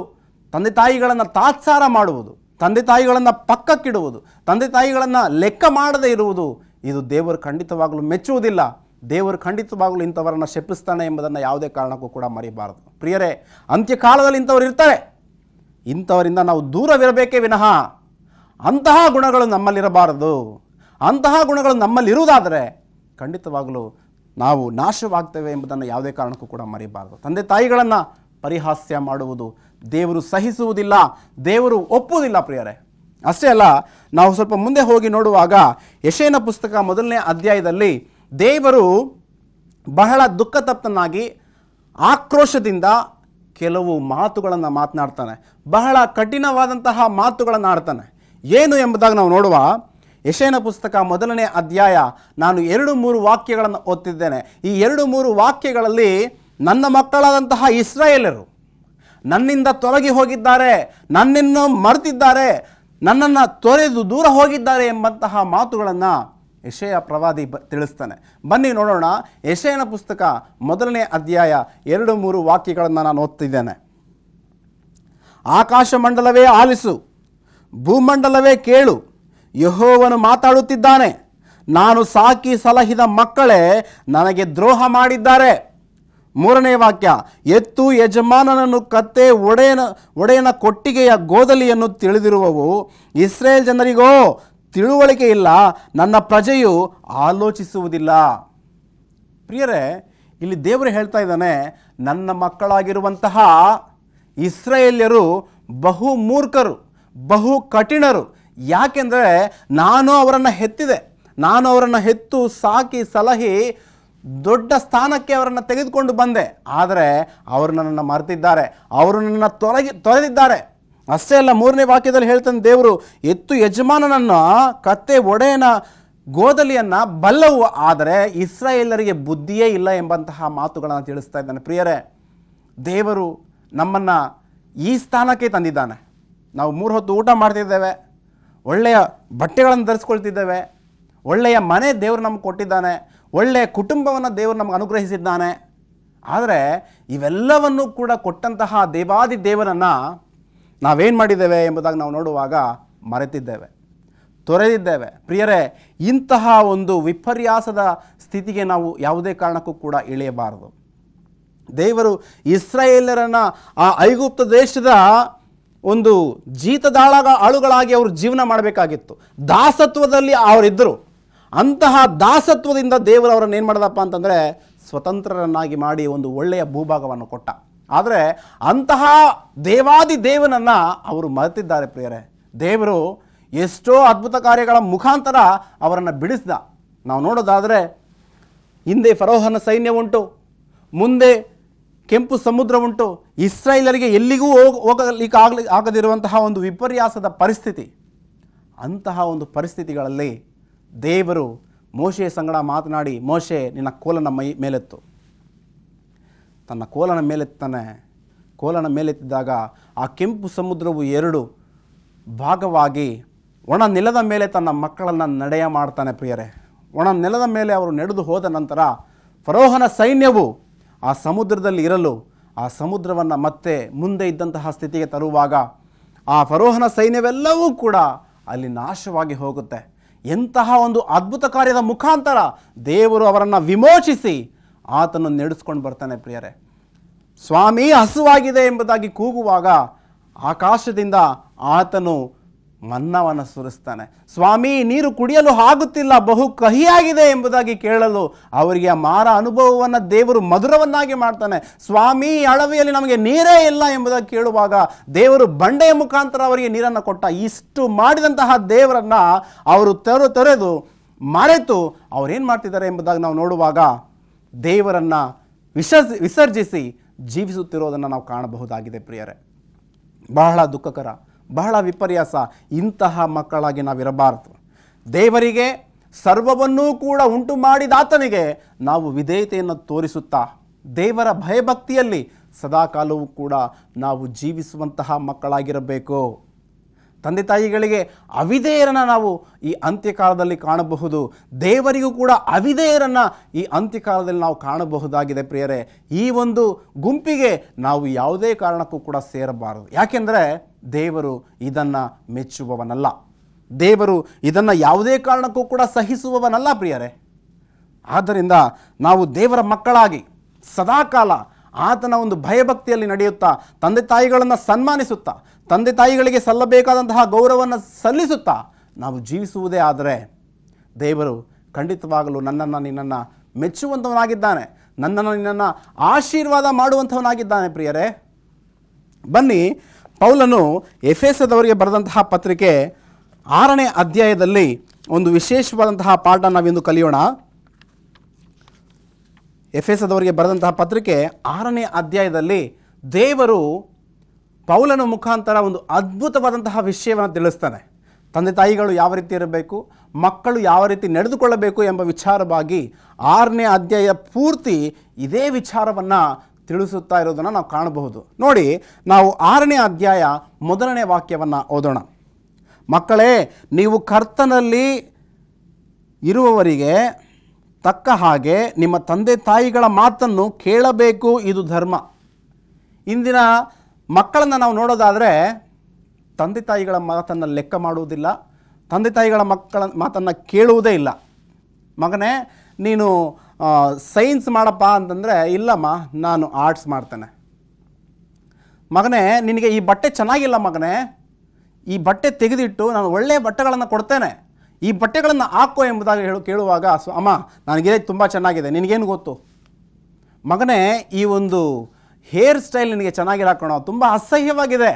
ತಂದೆ ತಾಯಿಗಳನ್ನು ತಾತ್ಸಾರ ಮಾಡುವುದು, ತಂದೆ ತಾಯಿಗಳನ್ನು ಪಕ್ಕಕ್ಕಿಡುವುದು, ತಂದೆ ತಾಯಿಗಳನ್ನು ಲೆಕ್ಕ ಮಾಡದೇ ಇರುವುದು, ಇದು ದೇವರು ಖಂಡಿತವಾಗಲೂ ಮೆಚ್ಚುವುದಿಲ್ಲ. ದೇವರು ಖಂಡಿತವಾಗಲೂ ಇಂಥವರನ್ನು ಶಪಿಸ್ತಾನೆ ಎಂಬುದನ್ನು ಯಾವುದೇ ಕಾರಣಕ್ಕೂ ಕೂಡ ಮರಿಬಾರದು. ಪ್ರಿಯರೇ, ಅಂತ್ಯಕಾಲದಲ್ಲಿ ಇಂಥವರು ಇರ್ತಾರೆ. ಇಂಥವರಿಂದ ನಾವು ದೂರವಿರಬೇಕೇ ವಿನಃ ಅಂತಹ ಗುಣಗಳು ನಮ್ಮಲ್ಲಿರಬಾರದು. ಅಂತಹ ಗುಣಗಳು ನಮ್ಮಲ್ಲಿರುವುದಾದರೆ ಖಂಡಿತವಾಗಲೂ ನಾವು ನಾಶವಾಗ್ತೇವೆ ಎಂಬುದನ್ನು ಯಾವುದೇ ಕಾರಣಕ್ಕೂ ಕೂಡ ಮರಿಬಾರದು. ತಂದೆ ತಾಯಿಗಳನ್ನು ಪರಿಹಾಸ್ಯ ಮಾಡುವುದು ದೇವರು ಸಹಿಸುವುದಿಲ್ಲ, ದೇವರು ಒಪ್ಪುವುದಿಲ್ಲ ಪ್ರಿಯರೇ. ಅಷ್ಟೇ ಅಲ್ಲ, ನಾವು ಸ್ವಲ್ಪ ಮುಂದೆ ಹೋಗಿ ನೋಡುವಾಗ ಯೆಶಾಯನ ಪುಸ್ತಕ 1ನೇ ಅಧ್ಯಾಯದಲ್ಲಿ ದೇವರು ಬಹಳ ದುಃಖತಪ್ತನಾಗಿ ಆಕ್ರೋಶದಿಂದ ಕೆಲವು ಮಾತುಗಳನ್ನು ಮಾತನಾಡ್ತಾನೆ. ಬಹಳ ಕಠಿಣವಾದಂತಹ ಮಾತುಗಳನ್ನು ಆಡ್ತಾನೆ. ಏನು ಎಂಬುದಾಗಿ ನಾವು ನೋಡುವ ಯೆಶಾಯನ ಪುಸ್ತಕ 1ನೇ ಅಧ್ಯಾಯ, ನಾನು 2-3 ವಾಕ್ಯಗಳನ್ನು ಓದ್ತಿದ್ದೇನೆ. ಈ 2-3 ವಾಕ್ಯಗಳಲ್ಲಿ ನನ್ನ ಮಕ್ಕಳಾದಂತಹ ಇಸ್ರಾಯೇಲರು ನನ್ನಿಂದ ತೊಲಗಿ ಹೋಗಿದ್ದಾರೆ, ನನ್ನನ್ನು ಮರೆತಿದ್ದಾರೆ, ನನ್ನನ್ನು ತೊರೆದು ದೂರ ಹೋಗಿದ್ದಾರೆ ಎಂಬಂತಹ ಮಾತುಗಳನ್ನು ಯೆಶಾಯ ಪ್ರವಾದಿ ತಿಳಿಸ್ತಾನೆ. ಬನ್ನಿ ನೋಡೋಣ. ಯೆಶಾಯನ ಪುಸ್ತಕ 1ನೇ ಅಧ್ಯಾಯ 2-3 ವಾಕ್ಯಗಳನ್ನು ನಾನು ಓದ್ತಿದ್ದೇನೆ. ಆಕಾಶ ಮಂಡಲವೇ ಆಲಿಸು, ಭೂಮಂಡಲವೇ ಕೇಳು, ಯೆಹೋವನು ಮಾತಾಡುತ್ತಿದ್ದಾನೆ. ನಾನು ಸಾಕಿ ಸಲಹಿದ ಮಕ್ಕಳೇ ನನಗೆ ದ್ರೋಹ ಮಾಡಿದ್ದಾರೆ. 3ನೇ ವಾಕ್ಯ, ಎತ್ತು ಯಜಮಾನನನ್ನು ಕತ್ತೆ ಒಡೆಯನ ಕೊಟ್ಟಿಗೆಯ ಗೋದಲಿಯನ್ನು ತಿಳಿದಿರುವವು. ಇಸ್ರೇಲ್ ಜನರಿಗೋ ತಿಳುವಳಿಕೆ ಇಲ್ಲ, ನನ್ನ ಪ್ರಜೆಯು ಆಲೋಚಿಸುವುದಿಲ್ಲ. ಪ್ರಿಯರೇ, ಇಲ್ಲಿ ದೇವರು ಹೇಳ್ತಾ ಇದ್ದಾನೆ, ನನ್ನ ಮಕ್ಕಳಾಗಿರುವಂತಹ ಇಸ್ರಾಯೇಲ್ಯರು ಬಹು ಮೂರ್ಖರು, ಬಹು ಕಠಿಣರು. ಯಾಕೆಂದರೆ ನಾನು ಅವರನ್ನು ಹೆತ್ತಿದೆ, ನಾನು ಅವರನ್ನು ಹೆತ್ತು ಸಾಕಿ ಸಲಹಿ ದೊಡ್ಡ ಸ್ಥಾನಕ್ಕೆ ಅವರನ್ನು ತೆಗೆದುಕೊಂಡು ಬಂದೆ. ಆದರೆ ಅವರು ನನ್ನನ್ನು ಮರೆತಿದ್ದಾರೆ, ಅವರು ನನ್ನನ್ನು ತೊರೆದಿದ್ದಾರೆ. ಅಷ್ಟೇ ಅಲ್ಲ, 3ನೇ ವಾಕ್ಯದಲ್ಲಿ ಹೇಳ್ತಾನೆ ದೇವರು, ಎತ್ತು ಯಜಮಾನನನ್ನು ಕತ್ತೆ ಒಡೆಯನ ಗೋದಲಿಯನ್ನು ಬಲ್ಲವು, ಆದರೆ ಇಸ್ರಾಯೇಲರಿಗೆ ಬುದ್ಧಿಯೇ ಇಲ್ಲ ಎಂಬಂತಹ ಮಾತುಗಳನ್ನು ತಿಳಿಸ್ತಾ ಇದ್ದಾನೆ. ಪ್ರಿಯರೇ, ದೇವರು ನಮ್ಮನ್ನು ಈ ಸ್ಥಾನಕ್ಕೆ ತಂದಿದ್ದಾನೆ. ನಾವು 3 ಹೊತ್ತು ಊಟ ಮಾಡ್ತಿದ್ದೇವೆ, ಒಳ್ಳೆಯ ಬಟ್ಟೆಗಳನ್ನು ಧರಿಸ್ಕೊಳ್ತಿದ್ದೇವೆ, ಒಳ್ಳೆಯ ಮನೆ ದೇವರು ನಮ್ಗೆ ಕೊಟ್ಟಿದ್ದಾನೆ, ಒಳ್ಳೆಯ ಕುಟುಂಬವನ್ನು ದೇವರು ನಮಗೆ ಅನುಗ್ರಹಿಸಿದ್ದಾನೆ. ಆದರೆ ಇವೆಲ್ಲವನ್ನು ಕೂಡ ಕೊಟ್ಟಂತಹ ದೇವಾದಿ ದೇವರನ್ನು ನಾವೇನು ಮಾಡಿದ್ದೇವೆ ಎಂಬುದಾಗಿ ನಾವು ನೋಡುವಾಗ ಮರೆತಿದ್ದೇವೆ, ತೊರೆದಿದ್ದೇವೆ. ಪ್ರಿಯರೇ, ಇಂತಹ ಒಂದು ವಿಪರ್ಯಾಸದ ಸ್ಥಿತಿಗೆ ನಾವು ಯಾವುದೇ ಕಾರಣಕ್ಕೂ ಕೂಡ ಇಳಿಯಬಾರದು. ದೇವರು ಇಸ್ರಾಯೇಲರನ್ನು ಆ ಐಗುಪ್ತ ದೇಶದ ಒಂದು ಆಳುಗಳಾಗಿ ಅವರು ಜೀವನ ಮಾಡಬೇಕಾಗಿತ್ತು. ದಾಸತ್ವದಲ್ಲಿ ಅವರಿದ್ದರು. ಅಂತಹ ದಾಸತ್ವದಿಂದ ದೇವರು ಅವರನ್ನು ಏನು ಮಾಡಿದಪ್ಪ ಅಂತಂದರೆ ಸ್ವತಂತ್ರರನ್ನಾಗಿ ಮಾಡಿ ಒಂದು ಒಳ್ಳೆಯ ಭೂಭಾಗವನ್ನು ಕೊಟ್ಟ. ಆದರೆ ಅಂತಹ ದೇವಾದಿ ದೇವನನ್ನು ಅವರು ಮರೆತಿದ್ದಾರೆ. ಪ್ರಿಯರೇ, ದೇವರು ಎಷ್ಟೋ ಅದ್ಭುತ ಕಾರ್ಯಗಳ ಮುಖಾಂತರ ಅವರನ್ನು ಬಿಡಿಸಿದ. ನಾವು ನೋಡೋದಾದರೆ ಹಿಂದೆ ಫರೋಹನ ಸೈನ್ಯ ಉಂಟು, ಮುಂದೆ ಕೆಂಪು ಸಮುದ್ರ ಉಂಟು. ಇಸ್ರಾಯೇಲರಿಗೆ ಎಲ್ಲಿಗೂ ಹೋಗಲಿಕ್ಕೆ ಆಗದಿರುವಂತಹ ಒಂದು ವಿಪರ್ಯಾಸದ ಪರಿಸ್ಥಿತಿ. ಅಂತಹ ಒಂದು ಪರಿಸ್ಥಿತಿಗಳಲ್ಲಿ ದೇವರು ಮೋಶೆಯ ಸಂಗಡ ಮಾತನಾಡಿ, ಮೋಶೆ ನಿನ್ನ ಕೋಲನ ಮೇಲೆತ್ತು. ತನ್ನ ಕೋಲನ ಮೇಲೆತ್ತಾನೆ. ಕೋಲನ ಮೇಲೆತ್ತಿದ್ದಾಗ ಆ ಕೆಂಪು ಸಮುದ್ರವು 2 ಭಾಗವಾಗಿ ಒಣ ನೆಲದ ಮೇಲೆ ತನ್ನ ಮಕ್ಕಳನ್ನು ನಡೆಯ ಮಾಡ್ತಾನೆ. ಪ್ರಿಯರೇ, ಒಣ ನೆಲದ ಮೇಲೆ ಅವರು ನಡೆದು ಹೋದ ನಂತರ ಫರೋಹನ ಸೈನ್ಯವು ಆ ಸಮುದ್ರದಲ್ಲಿ ಇರಲು ಆ ಸಮುದ್ರವನ್ನು ಮತ್ತೆ ಮುಂದೆ ಇದ್ದಂತಹ ಸ್ಥಿತಿಗೆ ತರುವಾಗ ಆ ಫರೋಹನ ಸೈನ್ಯವೆಲ್ಲವೂ ಕೂಡ ಅಲ್ಲಿ ನಾಶವಾಗಿ ಹೋಗುತ್ತೆ. ಎಂತಹ ಒಂದು ಅದ್ಭುತ ಕಾರ್ಯದ ಮುಖಾಂತರ ದೇವರು ಅವರನ್ನು ವಿಮೋಚಿಸಿ ಆತನು ನಡೆಸ್ಕೊಂಡು ಬರ್ತಾನೆ ಪ್ರಿಯರೇ. ಸ್ವಾಮಿ ಹಸುವಾಗಿದೆ ಎಂಬುದಾಗಿ ಕೂಗುವಾಗ ಆಕಾಶದಿಂದ ಆತನು ಮನ್ನವನ್ನು ಸುರಿಸ್ತಾನೆ. ಸ್ವಾಮಿ ನೀರು ಕುಡಿಯಲು ಆಗುತ್ತಿಲ್ಲ, ಬಹು ಕಹಿಯಾಗಿದೆ ಎಂಬುದಾಗಿ ಕೇಳಲು ಅವರಿಗೆ ಆ ಮಾರ ಅನುಭವವನ್ನು ದೇವರು ಮಧುರವನ್ನಾಗಿ ಮಾಡ್ತಾನೆ. ಸ್ವಾಮಿ ಅಳವೆಯಲ್ಲಿ ನಮಗೆ ನೀರೇ ಇಲ್ಲ ಎಂಬುದಾಗಿ ಕೇಳುವಾಗ ದೇವರು ಬಂಡೆಯ ಮುಖಾಂತರ ಅವರಿಗೆ ನೀರನ್ನು ಕೊಟ್ಟ. ಇಷ್ಟು ಮಾಡಿದಂತಹ ದೇವರನ್ನು ಅವರು ತೊರೆದು ಮರೆತು ಅವರೇನು ಮಾಡ್ತಿದ್ದಾರೆ ಎಂಬುದಾಗಿ ನಾವು ನೋಡುವಾಗ ದೇವರನ್ನು ವಿಸರ್ಜಿಸಿ ಜೀವಿಸುತ್ತಿರೋದನ್ನು ನಾವು ಕಾಣಬಹುದಾಗಿದೆ ಪ್ರಿಯರೇ. ಬಹಳ ದುಃಖಕರ, ಬಹಳ ವಿಪರ್ಯಾಸ. ಇಂತಹ ಮಕ್ಕಳಾಗಿ ನಾವಿರಬಾರದು. ದೇವರಿಗೆ ಸರ್ವವನ್ನೂ ಕೂಡ ಉಂಟು ಮಾಡಿದಾತನಿಗೆ ನಾವು ವಿಧೇಯತೆಯನ್ನು ತೋರಿಸುತ್ತಾ ದೇವರ ಭಯಭಕ್ತಿಯಲ್ಲಿ ಸದಾಕಾಲವೂ ಕೂಡ ನಾವು ಜೀವಿಸುವಂತಹ ಮಕ್ಕಳಾಗಿರಬೇಕು. ತಂದೆ ತಾಯಿಗಳಿಗೆ ಅವಿಧೇಯರನ್ನು ನಾವು ಈ ಅಂತ್ಯಕಾಲದಲ್ಲಿ ಕಾಣಬಹುದು. ದೇವರಿಗೂ ಕೂಡ ಅವಿಧೇಯರನ್ನು ಈ ಅಂತ್ಯಕಾಲದಲ್ಲಿ ನಾವು ಕಾಣಬಹುದಾಗಿದೆ ಪ್ರಿಯರೇ. ಈ ಒಂದು ಗುಂಪಿಗೆ ನಾವು ಯಾವುದೇ ಕಾರಣಕ್ಕೂ ಕೂಡ ಸೇರಬಾರದು. ಯಾಕೆಂದರೆ ದೇವರು ಇದನ್ನು ಮೆಚ್ಚುವವನಲ್ಲ. ದೇವರು ಇದನ್ನು ಯಾವುದೇ ಕಾರಣಕ್ಕೂ ಕೂಡ ಸಹಿಸುವವನಲ್ಲ ಪ್ರಿಯರೇ. ಆದ್ದರಿಂದ ನಾವು ದೇವರ ಮಕ್ಕಳಾಗಿ ಸದಾಕಾಲ ಆತನ ಒಂದು ಭಯಭಕ್ತಿಯಲ್ಲಿ ನಡೆಯುತ್ತಾ ತಂದೆ ತಾಯಿಗಳನ್ನು ಸನ್ಮಾನಿಸುತ್ತಾ ತಂದೆ ತಾಯಿಗಳಿಗೆ ಸಲ್ಲಬೇಕಾದಂತಹ ಗೌರವವನ್ನು ಸಲ್ಲಿಸುತ್ತಾ ನಾವು ಜೀವಿಸುವುದೇ ಆದರೆ ದೇವರು ಖಂಡಿತವಾಗಲೂ ನನ್ನನ್ನು ನಿನ್ನನ್ನು ಮೆಚ್ಚುವಂಥವನಾಗಿದ್ದಾನೆ, ನನ್ನನ್ನು ನಿನ್ನನ್ನು ಆಶೀರ್ವಾದ ಮಾಡುವಂಥವನಾಗಿದ್ದಾನೆ ಪ್ರಿಯರೇ. ಬನ್ನಿ, ಪೌಲನು ಎಫೆಸದವರಿಗೆ ಬರೆದಂತಹ ಪತ್ರಿಕೆ 6ನೇ ಅಧ್ಯಾಯದಲ್ಲಿ ಒಂದು ವಿಶೇಷವಾದಂತಹ ಪಾಠ ನಾವಿಂದು ಕಲಿಯೋಣ. ಎಫೆಸದವರಿಗೆ ಬರೆದಂತಹ ಪತ್ರಿಕೆ 6ನೇ ಅಧ್ಯಾಯದಲ್ಲಿ ದೇವರು ಪೌಲನ ಮುಖಾಂತರ ಒಂದು ಅದ್ಭುತವಾದಂತಹ ವಿಷಯವನ್ನು ತಿಳಿಸ್ತಾನೆ. ತಂದೆ ತಾಯಿಗಳು ಯಾವ ರೀತಿ ಇರಬೇಕು, ಮಕ್ಕಳು ಯಾವ ರೀತಿ ನಡೆದುಕೊಳ್ಳಬೇಕು ಎಂಬ ವಿಚಾರವಾಗಿ 6ನೇ ಅಧ್ಯಾಯ ಪೂರ್ತಿ ಇದೇ ವಿಚಾರವನ್ನು ತಿಳಿಸುತ್ತಾ ಇರೋದನ್ನು ನಾವು ಕಾಣಬಹುದು. ನೋಡಿ, ನಾವು 6ನೇ ಅಧ್ಯಾಯ 1ನೇ ವಾಕ್ಯವನ್ನು ಓದೋಣ. ಮಕ್ಕಳೇ, ನೀವು ಕರ್ತನಲ್ಲಿ ಇರುವವರಿಗೆ ತಕ್ಕ ಹಾಗೆ ನಿಮ್ಮ ತಂದೆ ತಾಯಿಗಳ ಮಾತನ್ನು ಕೇಳಬೇಕು, ಇದು ಧರ್ಮ. ಇಂದಿನ ಮಕ್ಕಳನ್ನು ನಾವು ನೋಡೋದಾದರೆ ತಂದೆ ತಾಯಿಗಳ ಮಾತನ್ನು ಲೆಕ್ಕ ಮಾಡುವುದಿಲ್ಲ, ತಂದೆ ತಾಯಿಗಳ ಮಾತನ್ನು ಕೇಳುವುದೇ ಇಲ್ಲ. ಮಗನೇ, ನೀನು ಸೈನ್ಸ್ ಮಾಡಪ್ಪ ಅಂತಂದರೆ, ಇಲ್ಲಮ್ಮ ನಾನು ಆರ್ಟ್ಸ್ ಮಾಡ್ತೇನೆ. ಮಗನೇ, ನಿನಗೆ ಈ ಬಟ್ಟೆ ಚೆನ್ನಾಗಿಲ್ಲ ಮಗನೇ, ಈ ಬಟ್ಟೆ ತೆಗೆದಿಟ್ಟು ನಾನು ಒಳ್ಳೆಯ ಬಟ್ಟೆಗಳನ್ನು ಕೊಡ್ತೇನೆ, ಈ ಬಟ್ಟೆಗಳನ್ನು ಹಾಕೋ ಎಂಬುದಾಗಿ ಕೇಳುವಾಗ ಅಮ್ಮ ನನಗೆ ತುಂಬ ಚೆನ್ನಾಗಿದೆ, ನಿನಗೇನು ಗೊತ್ತು? ಮಗನೇ, ಈ ಒಂದು ಹೇರ್ ಸ್ಟೈಲ್ ನಿನಗೆ ಚೆನ್ನಾಗಿಲ್ಲ ಕಣೋ, ತುಂಬ ಅಸಹ್ಯವಾಗಿದೆ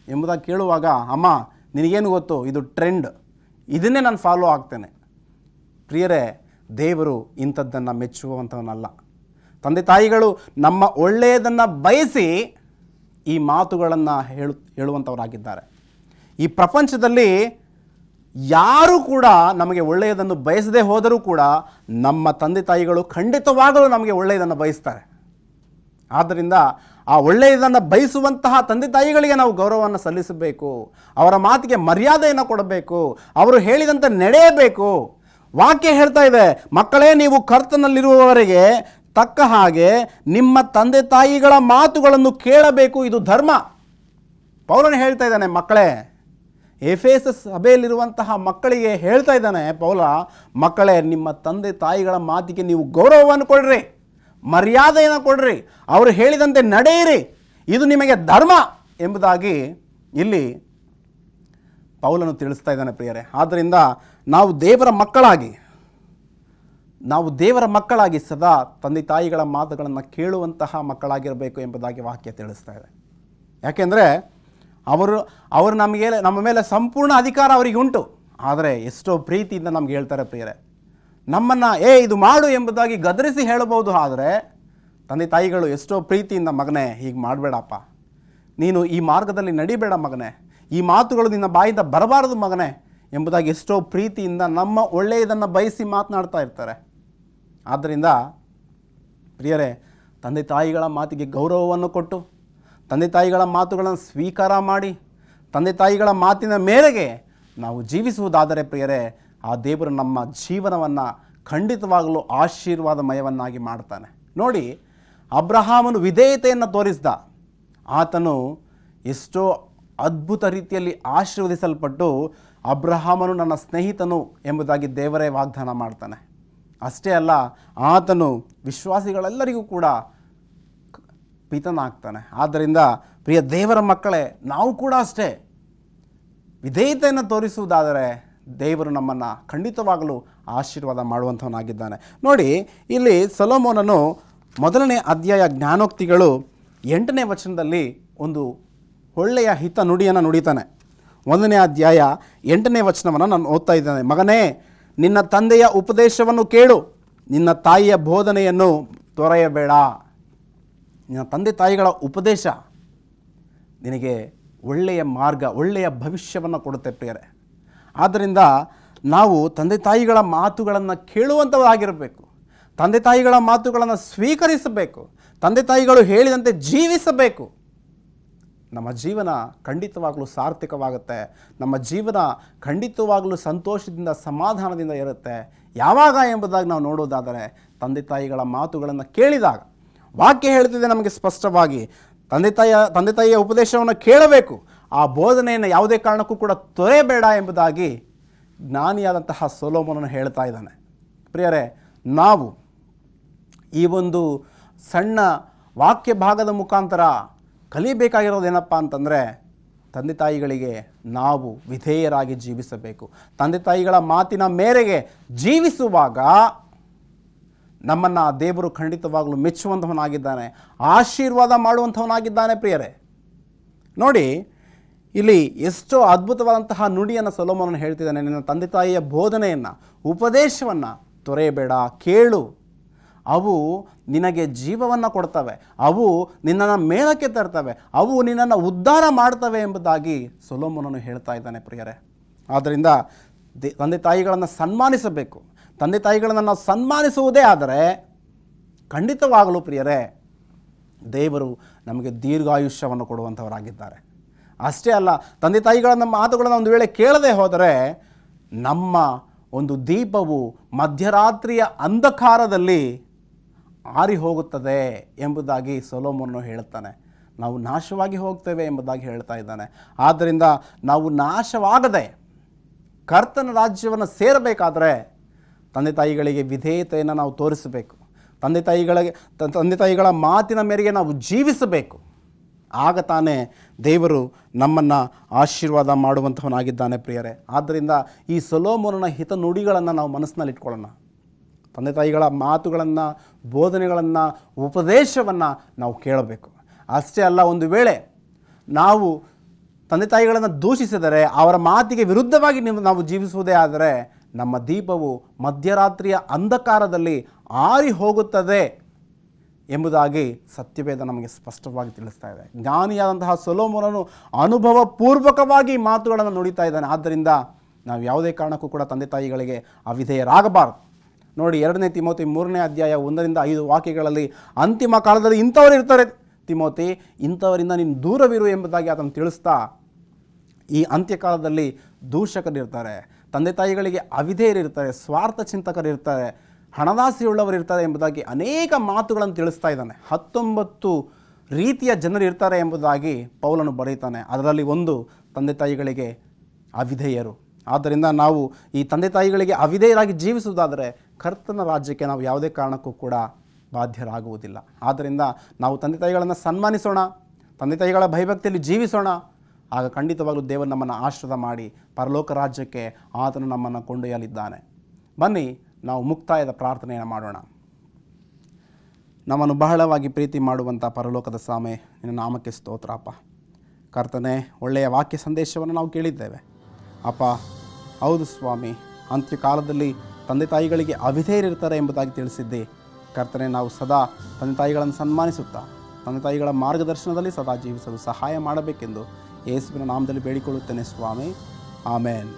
ಎಂಬುದಾಗಿ ಕೇಳುವಾಗ ಅಮ್ಮ ನಿನಗೇನು ಗೊತ್ತು, ಇದು ಟ್ರೆಂಡ್, ಇದನ್ನೇ ನಾನು ಫಾಲೋ ಆಗ್ತೇನೆ. ಪ್ರಿಯರೇ, ದೇವರು ಇಂಥದ್ದನ್ನು ಮೆಚ್ಚುವಂಥವನಲ್ಲ. ತಂದೆ ತಾಯಿಗಳು ನಮ್ಮ ಒಳ್ಳೆಯದನ್ನು ಬಯಸಿ ಈ ಮಾತುಗಳನ್ನು ಹೇಳುವಂಥವರಾಗಿದ್ದಾರೆ. ಈ ಪ್ರಪಂಚದಲ್ಲಿ ಯಾರೂ ಕೂಡ ನಮಗೆ ಒಳ್ಳೆಯದನ್ನು ಬಯಸದೇ ಹೋದರೂ ಕೂಡ ನಮ್ಮ ತಂದೆ ತಾಯಿಗಳು ಖಂಡಿತವಾಗಲೂ ನಮಗೆ ಒಳ್ಳೆಯದನ್ನು ಬಯಸ್ತಾರೆ. ಆದ್ದರಿಂದ ಆ ಒಳ್ಳೆಯದನ್ನು ಬಯಸುವಂತಹ ತಂದೆ ತಾಯಿಗಳಿಗೆ ನಾವು ಗೌರವವನ್ನು ಸಲ್ಲಿಸಬೇಕು, ಅವರ ಮಾತಿಗೆ ಮರ್ಯಾದೆಯನ್ನು ಕೊಡಬೇಕು, ಅವರು ಹೇಳಿದಂತೆ ನಡೆಯಬೇಕು. ವಾಕ್ಯ ಹೇಳ್ತಾ ಇದೆ, ಮಕ್ಕಳೇ, ನೀವು ಕರ್ತನಲ್ಲಿರುವವರೆಗೆ ತಕ್ಕ ಹಾಗೆ ನಿಮ್ಮ ತಂದೆ ತಾಯಿಗಳ ಮಾತುಗಳನ್ನು ಕೇಳಬೇಕು, ಇದು ಧರ್ಮ. ಪೌಲನು ಹೇಳ್ತಾ ಇದ್ದಾನೆ, ಮಕ್ಕಳೇ, ಎಫೆಸ ಸಭೆಯಲ್ಲಿರುವಂತಹ ಮಕ್ಕಳಿಗೆ ಹೇಳ್ತಾ ಇದ್ದಾನೆ ಪೌಲ, ಮಕ್ಕಳೇ, ನಿಮ್ಮ ತಂದೆ ತಾಯಿಗಳ ಮಾತಿಗೆ ನೀವು ಗೌರವವನ್ನು ಕೊಡ್ರಿ, ಮರ್ಯಾದೆಯನ್ನು ಕೊಡ್ರಿ, ಅವರು ಹೇಳಿದಂತೆ ನಡೆಯಿರಿ, ಇದು ನಿಮಗೆ ಧರ್ಮ ಎಂಬುದಾಗಿ ಇಲ್ಲಿ ಪೌಲನು ತಿಳಿಸ್ತಾ ಇದ್ದಾನೆ ಪ್ರಿಯರೇ. ಆದ್ದರಿಂದ ನಾವು ದೇವರ ಮಕ್ಕಳಾಗಿ ಸದಾ ತಂದೆ ತಾಯಿಗಳ ಮಾತುಗಳನ್ನು ಕೇಳುವಂತಹ ಮಕ್ಕಳಾಗಿರಬೇಕು ಎಂಬುದಾಗಿ ವಾಕ್ಯ ತಿಳಿಸ್ತಾ ಇದೆ. ಯಾಕೆಂದರೆ ಅವರು ನಮ್ಮ ಮೇಲೆ ಸಂಪೂರ್ಣ ಅಧಿಕಾರ ಅವರಿಗೆ ಉಂಟು. ಆದರೆ ಎಷ್ಟೋ ಪ್ರೀತಿಯಿಂದ ನಮ್ಗೆ ಹೇಳ್ತಾರೆ ಪ್ರಿಯರೇ, ನಮ್ಮನ್ನು ಇದು ಮಾಡು ಎಂಬುದಾಗಿ ಗದರಿಸಿ ಹೇಳಬಹುದು. ಆದರೆ ತಂದೆ ತಾಯಿಗಳು ಎಷ್ಟೋ ಪ್ರೀತಿಯಿಂದ, ಮಗನೇ ಹೀಗೆ ಮಾಡಬೇಡಪ್ಪ, ನೀನು ಈ ಮಾರ್ಗದಲ್ಲಿ ನಡಿಬೇಡ ಮಗನೇ, ಈ ಮಾತುಗಳು ನಿನ್ನ ಬಾಯಿಂದ ಬರಬಾರದು ಮಗನೇ ಎಂಬುದಾಗಿ ಎಷ್ಟೋ ಪ್ರೀತಿಯಿಂದ ನಮ್ಮ ಒಳ್ಳೆಯದನ್ನು ಬಯಸಿ ಮಾತನಾಡ್ತಾ ಇರ್ತಾರೆ. ಆದ್ದರಿಂದ ಪ್ರಿಯರೇ, ತಂದೆ ತಾಯಿಗಳ ಮಾತಿಗೆ ಗೌರವವನ್ನು ಕೊಟ್ಟು ತಂದೆ ತಾಯಿಗಳ ಮಾತುಗಳನ್ನು ಸ್ವೀಕಾರ ಮಾಡಿ ತಂದೆ ತಾಯಿಗಳ ಮಾತಿನ ಮೇರೆಗೆ ನಾವು ಜೀವಿಸುವುದಾದರೆ ಪ್ರಿಯರೇ, ಆ ದೇವರು ನಮ್ಮ ಜೀವನವನ್ನು ಖಂಡಿತವಾಗಲೂ ಆಶೀರ್ವಾದಮಯವನ್ನಾಗಿ ಮಾಡ್ತಾನೆ. ನೋಡಿ, ಅಬ್ರಹಾಮನು ವಿಧೇಯತೆಯನ್ನು ತೋರಿಸಿದ, ಆತನು ಎಷ್ಟೋ ಅದ್ಭುತ ರೀತಿಯಲ್ಲಿ ಆಶೀರ್ವದಿಸಲ್ಪಟ್ಟು ಅಬ್ರಹಾಮನು ನನ್ನ ಸ್ನೇಹಿತನು ಎಂಬುದಾಗಿ ದೇವರೇ ವಾಗ್ದಾನ ಮಾಡ್ತಾನೆ. ಅಷ್ಟೇ ಅಲ್ಲ, ಆತನು ವಿಶ್ವಾಸಿಗಳೆಲ್ಲರಿಗೂ ಕೂಡ ಪಿತನಾಗ್ತಾನೆ. ಆದ್ದರಿಂದ ಪ್ರಿಯ ದೇವರ ಮಕ್ಕಳೇ, ನಾವು ಕೂಡ ಅಷ್ಟೇ ವಿಧೇಯತೆಯನ್ನು ತೋರಿಸುವುದಾದರೆ ದೇವರು ನಮ್ಮನ್ನು ಖಂಡಿತವಾಗಲೂ ಆಶೀರ್ವಾದ ಮಾಡುವಂಥವನಾಗಿದ್ದಾನೆ. ನೋಡಿ, ಇಲ್ಲಿ ಸೊಲೊಮೋನನು 1ನೇ ಅಧ್ಯಾಯ ಜ್ಞಾನೋಕ್ತಿಗಳು 8ನೇ ವಚನದಲ್ಲಿ ಒಂದು ಒಳ್ಳೆಯ ಹಿತ ನುಡಿಯನ್ನು ನುಡಿತಾನೆ. 1ನೇ ಅಧ್ಯಾಯ 8ನೇ ವಚನವನ್ನು ನಾನು ಓದ್ತಾ ಇದ್ದೇನೆ. ಮಗನೇ, ನಿನ್ನ ತಂದೆಯ ಉಪದೇಶವನ್ನು ಕೇಳು, ನಿನ್ನ ತಾಯಿಯ ಬೋಧನೆಯನ್ನು ತೊರೆಯಬೇಡ. ನಿನ್ನ ತಂದೆ ತಾಯಿಗಳ ಉಪದೇಶ ನಿನಗೆ ಒಳ್ಳೆಯ ಮಾರ್ಗ, ಒಳ್ಳೆಯ ಭವಿಷ್ಯವನ್ನು ಕೊಡುತ್ತೆ ಪ್ರಿಯರೇ. ಆದ್ದರಿಂದ ನಾವು ತಂದೆ ತಾಯಿಗಳ ಮಾತುಗಳನ್ನು ಕೇಳುವಂಥವರಾಗಿರಬೇಕು. ತಂದೆ ತಾಯಿಗಳ ಮಾತುಗಳನ್ನು ಸ್ವೀಕರಿಸಬೇಕು. ತಂದೆ ತಾಯಿಗಳು ಹೇಳಿದಂತೆ ಜೀವಿಸಬೇಕು. ನಮ್ಮ ಜೀವನ ಖಂಡಿತವಾಗಲೂ ಸಾರ್ಥಕವಾಗುತ್ತೆ. ನಮ್ಮ ಜೀವನ ಖಂಡಿತವಾಗಲೂ ಸಂತೋಷದಿಂದ ಸಮಾಧಾನದಿಂದ ಇರುತ್ತೆ. ಯಾವಾಗ ಎಂಬುದಾಗಿ ನಾವು ನೋಡೋದಾದರೆ ತಂದೆ ತಾಯಿಗಳ ಮಾತುಗಳನ್ನು ಕೇಳಿದಾಗ. ವಾಕ್ಯ ಹೇಳ್ತಿದೆ ನಮಗೆ ಸ್ಪಷ್ಟವಾಗಿ, ತಂದೆ ತಾಯಿಯ ಉಪದೇಶವನ್ನು ಕೇಳಬೇಕು, ಆ ಬೋಧನೆಯನ್ನು ಯಾವುದೇ ಕಾರಣಕ್ಕೂ ಕೂಡ ತೊರೆಯಬೇಡ ಎಂಬುದಾಗಿ ಜ್ಞಾನಿಯಾದಂತಹ ಸೊಲೊಮೋನನು ಹೇಳ್ತಾ ಇದ್ದಾನೆ. ಪ್ರಿಯರೇ, ನಾವು ಈ ಒಂದು ಸಣ್ಣ ವಾಕ್ಯ ಭಾಗದ ಮುಖಾಂತರ ಕಲಿಬೇಕಾಗಿರೋದೇನಪ್ಪ ಅಂತಂದರೆ, ತಂದೆ ತಾಯಿಗಳಿಗೆ ನಾವು ವಿಧೇಯರಾಗಿ ಜೀವಿಸಬೇಕು. ತಂದೆ ತಾಯಿಗಳ ಮಾತಿನ ಮೇರೆಗೆ ಜೀವಿಸುವಾಗ ನಮ್ಮನ್ನು ದೇವರು ಖಂಡಿತವಾಗಲೂ ಮೆಚ್ಚುವಂಥವನಾಗಿದ್ದಾನೆ, ಆಶೀರ್ವಾದ ಮಾಡುವಂಥವನಾಗಿದ್ದಾನೆ. ಪ್ರಿಯರೇ, ನೋಡಿ, ಇಲ್ಲಿ ಎಷ್ಟೋ ಅದ್ಭುತವಾದಂತಹ ನುಡಿಯನ್ನು ಸೊಲೊಮೋನನು ಹೇಳ್ತಿದ್ದಾನೆ. ನಿನ್ನ ತಂದೆ ತಾಯಿಯ ಬೋಧನೆಯನ್ನು, ಉಪದೇಶವನ್ನು ತೊರೆಯಬೇಡ, ಕೇಳು. ಅವು ನಿನಗೆ ಜೀವವನ್ನು ಕೊಡ್ತವೆ, ಅವು ನಿನ್ನನ್ನು ಮೇಲಕ್ಕೆ ತರ್ತವೆ, ಅವು ನಿನ್ನನ್ನು ಉದ್ಧಾರ ಮಾಡ್ತವೆ ಎಂಬುದಾಗಿ ಸೊಲೊಮೋನನು ಹೇಳ್ತಾ ಇದ್ದಾನೆ ಪ್ರಿಯರೇ. ಆದ್ದರಿಂದ ತಂದೆ ತಾಯಿಗಳನ್ನು ಸನ್ಮಾನಿಸಬೇಕು. ತಂದೆ ತಾಯಿಗಳನ್ನು ನಾವು ಸನ್ಮಾನಿಸುವುದೇ ಆದರೆ ಖಂಡಿತವಾಗಲೂ ಪ್ರಿಯರೇ ದೇವರು ನಮಗೆ ದೀರ್ಘಾಯುಷ್ಯವನ್ನು ಕೊಡುವಂಥವರಾಗಿದ್ದಾರೆ. ಅಷ್ಟೇ ಅಲ್ಲ, ತಂದೆ ತಾಯಿಗಳ ಮಾತುಗಳನ್ನು ಒಂದು ವೇಳೆ ಕೇಳದೆ ಹೋದರೆ ನಮ್ಮ ಒಂದು ದೀಪವು ಮಧ್ಯರಾತ್ರಿಯ ಅಂಧಕಾರದಲ್ಲಿ ಆರಿ ಹೋಗುತ್ತದೆ ಎಂಬುದಾಗಿ ಸೊಲೊಮೋನನು ಹೇಳುತ್ತಾನೆ. ನಾವು ನಾಶವಾಗಿ ಹೋಗ್ತೇವೆ ಎಂಬುದಾಗಿ ಹೇಳ್ತಾ ಇದ್ದಾನೆ. ಆದ್ದರಿಂದ ನಾವು ನಾಶವಾಗದೆ ಕರ್ತನ ರಾಜ್ಯವನ್ನು ಸೇರಬೇಕಾದರೆ ತಂದೆ ತಾಯಿಗಳಿಗೆ ವಿಧೇಯತೆಯನ್ನು ನಾವು ತೋರಿಸಬೇಕು. ತಂದೆ ತಾಯಿಗಳ ಮಾತಿನ ಮೇರೆಗೆ ನಾವು ಜೀವಿಸಬೇಕು. ಆಗ ತಾನೇ ದೇವರು ನಮ್ಮನ್ನು ಆಶೀರ್ವಾದ ಮಾಡುವಂಥವನಾಗಿದ್ದಾನೆ ಪ್ರಿಯರೇ. ಆದ್ದರಿಂದ ಈ ಸೊಲೊಮೋನನ ಹಿತ ನುಡಿಗಳನ್ನು ನಾವು ಮನಸ್ಸಿನಲ್ಲಿಟ್ಕೊಳ್ಳೋಣ. ತಂದೆ ತಾಯಿಗಳ ಮಾತುಗಳನ್ನು, ಬೋಧನೆಗಳನ್ನು, ಉಪದೇಶವನ್ನು ನಾವು ಕೇಳಬೇಕು. ಅಷ್ಟೇ ಅಲ್ಲ, ಒಂದು ವೇಳೆ ನಾವು ತಂದೆ ತಾಯಿಗಳನ್ನು ದೂಷಿಸಿದರೆ, ಅವರ ಮಾತಿಗೆ ವಿರುದ್ಧವಾಗಿ ನಾವು ಜೀವಿಸುವುದೇ ಆದರೆ ನಮ್ಮ ದೀಪವು ಮಧ್ಯರಾತ್ರಿಯ ಅಂಧಕಾರದಲ್ಲಿ ಆರಿ ಹೋಗುತ್ತದೆ ಎಂಬುದಾಗಿ ಸತ್ಯವೇದ ನಮಗೆ ಸ್ಪಷ್ಟವಾಗಿ ತಿಳಿಸ್ತಾ ಇದೆ. ಜ್ಞಾನಿಯಾದಂತಹ ಸೊಲೊಮೋನನು ಅನುಭವಪೂರ್ವಕವಾಗಿ ಮಾತುಗಳನ್ನು ನುಡಿತಾ ಇದ್ದಾನೆ. ಆದ್ದರಿಂದ ನಾವು ಯಾವುದೇ ಕಾರಣಕ್ಕೂ ಕೂಡ ತಂದೆ ತಾಯಿಗಳಿಗೆ ಅವಿಧೇಯರಾಗಬಾರದು. ನೋಡಿ, 2ನೇ ತಿಮೋತಿ 3ನೇ ಅಧ್ಯಾಯ 1-5 ವಾಕ್ಯಗಳಲ್ಲಿ ಅಂತಿಮ ಕಾಲದಲ್ಲಿ ಇಂಥವರು ಇರ್ತಾರೆ ತಿಮೋತಿ, ಇಂಥವರಿಂದ ನೀನು ದೂರವಿರು ಎಂಬುದಾಗಿ ಅದನ್ನು ತಿಳಿಸ್ತಾ, ಈ ಅಂತ್ಯಕಾಲದಲ್ಲಿ ದೂಷಕರಿರ್ತಾರೆ, ತಂದೆ ತಾಯಿಗಳಿಗೆ ಅವಿಧೇಯರಿರ್ತಾರೆ, ಸ್ವಾರ್ಥ ಚಿಂತಕರಿರ್ತಾರೆ, ಹಣದಾಸೆಯುಳ್ಳವರು ಇರ್ತಾರೆ ಎಂಬುದಾಗಿ ಅನೇಕ ಮಾತುಗಳನ್ನು ತಿಳಿಸ್ತಾ ಇದ್ದಾನೆ. 19 ರೀತಿಯ ಜನರು ಇರ್ತಾರೆ ಎಂಬುದಾಗಿ ಪೌಲನು ಬರೀತಾನೆ. ಅದರಲ್ಲಿ ಒಂದು ತಂದೆ ತಾಯಿಗಳಿಗೆ ಅವಿಧೇಯರು. ಆದ್ದರಿಂದ ನಾವು ಈ ತಂದೆ ತಾಯಿಗಳಿಗೆ ಅವಿಧೇಯರಾಗಿ ಜೀವಿಸುವುದಾದರೆ ಕರ್ತನ ರಾಜ್ಯಕ್ಕೆ ನಾವು ಯಾವುದೇ ಕಾರಣಕ್ಕೂ ಕೂಡ ಬಾಧ್ಯರಾಗುವುದಿಲ್ಲ. ಆದ್ದರಿಂದ ನಾವು ತಂದೆ ತಾಯಿಗಳನ್ನು ಸನ್ಮಾನಿಸೋಣ, ತಂದೆ ತಾಯಿಗಳ ಭಯಭಕ್ತಿಯಲ್ಲಿ ಜೀವಿಸೋಣ. ಆಗ ಖಂಡಿತವಾಗಲೂ ದೇವರು ನಮ್ಮನ್ನು ಆಶೀರ್ವಾದ ಮಾಡಿ ಪರಲೋಕ ರಾಜ್ಯಕ್ಕೆ ಆತನು ನಮ್ಮನ್ನು ಕೊಂಡೊಯ್ಯಲಿದ್ದಾನೆ. ಬನ್ನಿ, ನಾವು ಮುಕ್ತಾಯದ ಪ್ರಾರ್ಥನೆಯನ್ನು ಮಾಡೋಣ. ನಮ್ಮನ್ನು ಬಹಳವಾಗಿ ಪ್ರೀತಿ ಮಾಡುವಂಥ ಪರಲೋಕದ ಸ್ವಾಮಿ, ನಿನ್ನ ನಾಮಕ್ಕೆ ಸ್ತೋತ್ರ ಅಪ್ಪ. ಕರ್ತನೆ, ಒಳ್ಳೆಯ ವಾಕ್ಯ ಸಂದೇಶವನ್ನು ನಾವು ಕೇಳಿದ್ದೇವೆ ಅಪ್ಪ. ಹೌದು ಸ್ವಾಮಿ, ಅಂತ್ಯಕಾಲದಲ್ಲಿ ತಂದೆ ತಾಯಿಗಳಿಗೆ ಅವಿಧೇಯರಿರ್ತಾರೆ ಎಂಬುದಾಗಿ ತಿಳಿಸಿದ್ದೆ. ಕರ್ತನೆ, ನಾವು ಸದಾ ತಂದೆ ತಾಯಿಗಳನ್ನು ಸನ್ಮಾನಿಸುತ್ತಾ ತಂದೆ ತಾಯಿಗಳ ಮಾರ್ಗದರ್ಶನದಲ್ಲಿ ಸದಾ ಜೀವಿಸಲು ಸಹಾಯ ಮಾಡಬೇಕೆಂದು ಯೇಸುವಿನ ನಾಮದಲ್ಲಿ ಬೇಡಿಕೊಳ್ಳುತ್ತೇನೆ ಸ್ವಾಮಿ. ಆಮೇನ್.